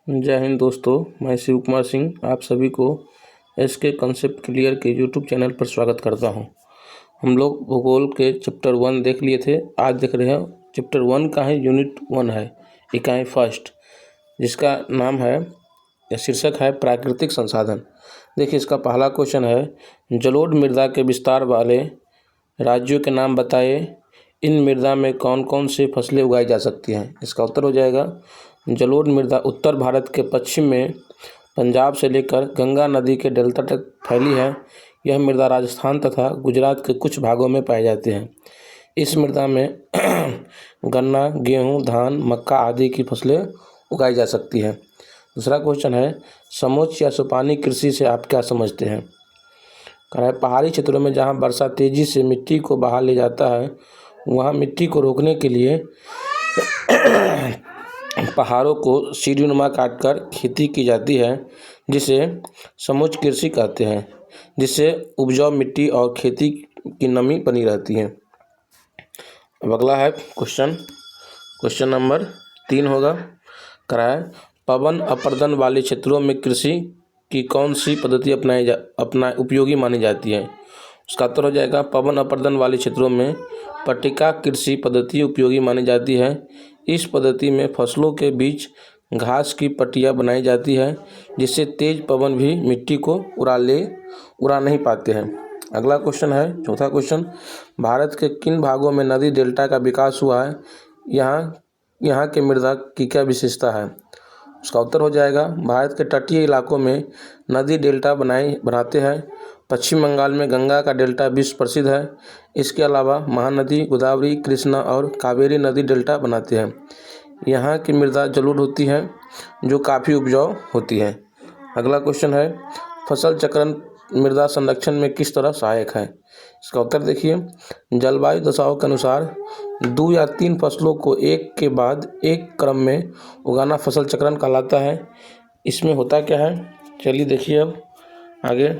जय हिंद दोस्तों, मैं शिव कुमार सिंह आप सभी को एसके कॉन्सेप्ट क्लियर के यूट्यूब चैनल पर स्वागत करता हूं। हम लोग भूगोल के चैप्टर 1 देख लिए थे। आज देख रहे हैं चैप्टर 1 का है, यूनिट 1 है, इकाई फर्स्ट, जिसका नाम है या शीर्षक है प्राकृतिक संसाधन। देखिए, इसका पहला क्वेश्चन है, जलोढ़ मृदा के विस्तार वाले राज्यों के नाम बताए। इन मृदा में कौन कौन सी फसलें उगाई जा सकती हैं। इसका उत्तर हो जाएगा जलोढ़ मृदा उत्तर भारत के पश्चिम में पंजाब से लेकर गंगा नदी के डेल्टा तक फैली है। यह मृदा राजस्थान तथा गुजरात के कुछ भागों में पाए जाते हैं। इस मृदा में गन्ना, गेहूं, धान, मक्का आदि की फसलें उगाई जा सकती हैं। दूसरा क्वेश्चन है, समोच्च या सोपानी कृषि से आप क्या समझते हैं। कह रहा है, पहाड़ी क्षेत्रों में जहां वर्षा तेजी से मिट्टी को बहा ले जाता है, वहां मिट्टी को रोकने के लिए पहाड़ों को सीढ़ीनुमा काटकर खेती की जाती है, जिसे समोच्च कृषि कहते हैं, जिससे उपजाऊ मिट्टी और खेती की नमी बनी रहती है। अब अगला है क्वेश्चन नंबर 3 होगा। कराए, पवन अपर्दन वाले क्षेत्रों में कृषि की कौन सी पद्धति उपयोगी मानी जाती है। उसका उत्तर हो जाएगा, पवन अपर्दन वाले क्षेत्रों में पट्टिका कृषि पद्धति उपयोगी मानी जाती है। इस पद्धति में फसलों के बीच घास की पट्टियाँ बनाई जाती है, जिससे तेज पवन भी मिट्टी को उड़ा नहीं पाते हैं। अगला क्वेश्चन है, चौथा क्वेश्चन, भारत के किन भागों में नदी डेल्टा का विकास हुआ है। यहाँ के मृदा की क्या विशेषता है। उसका उत्तर हो जाएगा, भारत के तटीय इलाकों में नदी डेल्टा बनाते हैं। पश्चिम बंगाल में गंगा का डेल्टा विश्व प्रसिद्ध है। इसके अलावा महानदी गोदावरी, कृष्णा और कावेरी नदी डेल्टा बनाते हैं। यहाँ की मृदा जलोढ़ होती है, जो काफ़ी उपजाऊ होती है। अगला क्वेश्चन है, फसल चक्रण मृदा संरक्षण में किस तरह सहायक है। इसका उत्तर देखिए, जलवायु दशाओं के अनुसार 2 या 3 फसलों को एक के बाद एक क्रम में उगाना फसल चक्रण कहलाता है। इसमें होता क्या है, चलिए देखिए अब आगे।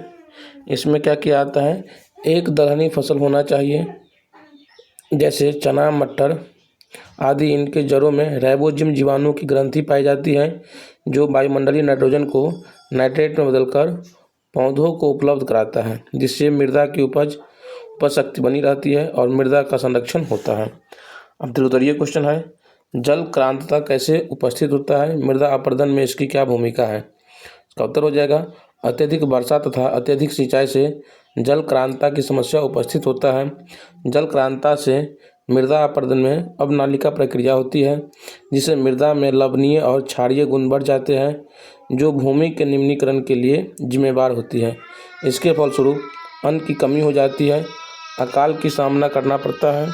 इसमें क्या किया जाता है, एक दलहनी फसल होना चाहिए, जैसे चना, मटर आदि। इनके जड़ों में राइबोसोम जीवाणु की ग्रंथि पाई जाती है, जो वायुमंडलीय नाइट्रोजन को नाइट्रेट में बदलकर पौधों को उपलब्ध कराता है, जिससे मृदा की उपज शक्ति बनी रहती है और मृदा का संरक्षण होता है। अब त्रिउत्तरीय क्वेश्चन है, जल क्रांतता कैसे उपस्थित होता है, मृदा अपर्दन में इसकी क्या भूमिका है। इसका उत्तर हो जाएगा, अत्यधिक वर्षा तथा अत्यधिक सिंचाई से जल क्रांतता की समस्या उपस्थित होता है। जल क्रांतता से मृदा अपर्दन में अवनालिका प्रक्रिया होती है, जिससे मृदा में लवणीय और क्षारीय गुण बढ़ जाते हैं, जो भूमि के निम्नीकरण के लिए जिम्मेदार होती है। इसके फलस्वरूप अन्न की कमी हो जाती है, अकाल की सामना करना पड़ता है।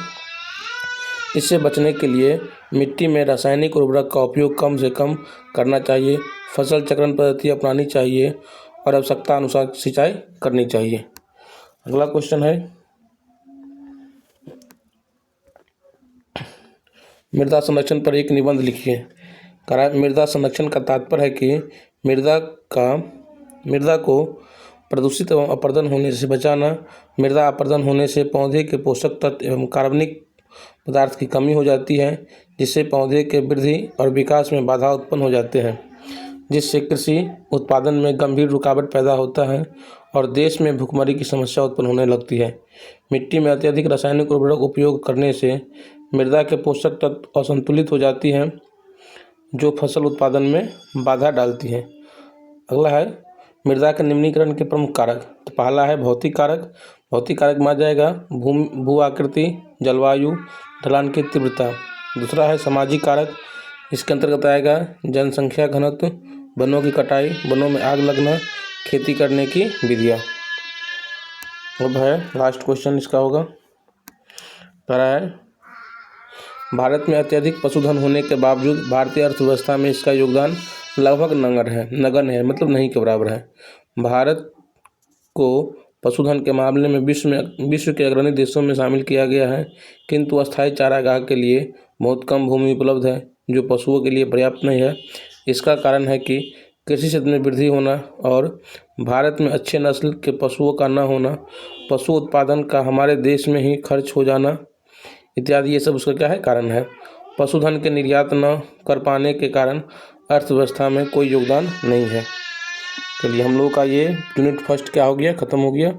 इससे बचने के लिए मिट्टी में रासायनिक उर्वरक का उपयोग कम से कम करना चाहिए, फसल चक्रण पद्धति अपनानी चाहिए और आवश्यकता अनुसार सिंचाई करनी चाहिए। अगला क्वेश्चन है, मृदा संरक्षण पर एक निबंध लिखिए। मृदा संरक्षण का तात्पर्य है कि मृदा को प्रदूषित एवं अपर्दन होने से बचाना। मृदा अपर्दन होने से पौधे के पोषक तत्व एवं कार्बनिक पदार्थ की कमी हो जाती है, जिससे पौधे के वृद्धि और विकास में बाधा उत्पन्न हो जाते हैं, जिससे कृषि उत्पादन में गंभीर रुकावट पैदा होता है और देश में भुखमरी की समस्या उत्पन्न होने लगती है। मिट्टी में अत्यधिक रासायनिक उर्वरक उपयोग करने से मृदा के पोषक तत्व असंतुलित हो जाती हैं, जो फसल उत्पादन में बाधा डालती है। अगला है, मृदा के निम्नीकरण के प्रमुख कारक। तो पहला है भौतिक कारक। भौतिक कारक में आ जाएगा भू आकृति, जलवायु, ढलान की तीव्रता। दूसरा है सामाजिक कारक। इसके अंतर्गत आएगा जनसंख्या घनत्व, वनों की कटाई, वनों में आग लगना, खेती करने की विधियाँ। अब है लास्ट क्वेश्चन इसका होगा, कह रहा है, भारत में अत्यधिक पशुधन होने के बावजूद भारतीय अर्थव्यवस्था में इसका योगदान लगभग नगण्य है, मतलब नहीं के बराबर है। भारत को पशुधन के मामले में विश्व के अग्रणी देशों में शामिल किया गया है, किंतु अस्थायी चारागाह के लिए बहुत कम भूमि उपलब्ध है, जो पशुओं के लिए पर्याप्त नहीं है। इसका कारण है कि कृषि क्षेत्र में वृद्धि होना और भारत में अच्छे नस्ल के पशुओं का न होना, पशु उत्पादन का हमारे देश में ही खर्च हो जाना इत्यादि, ये सब उसका क्या है कारण है। पशुधन के निर्यात न कर पाने के कारण अर्थव्यवस्था में कोई योगदान नहीं है। चलिए हम लोग का ये यूनिट फर्स्ट क्या हो गया, ख़त्म हो गया।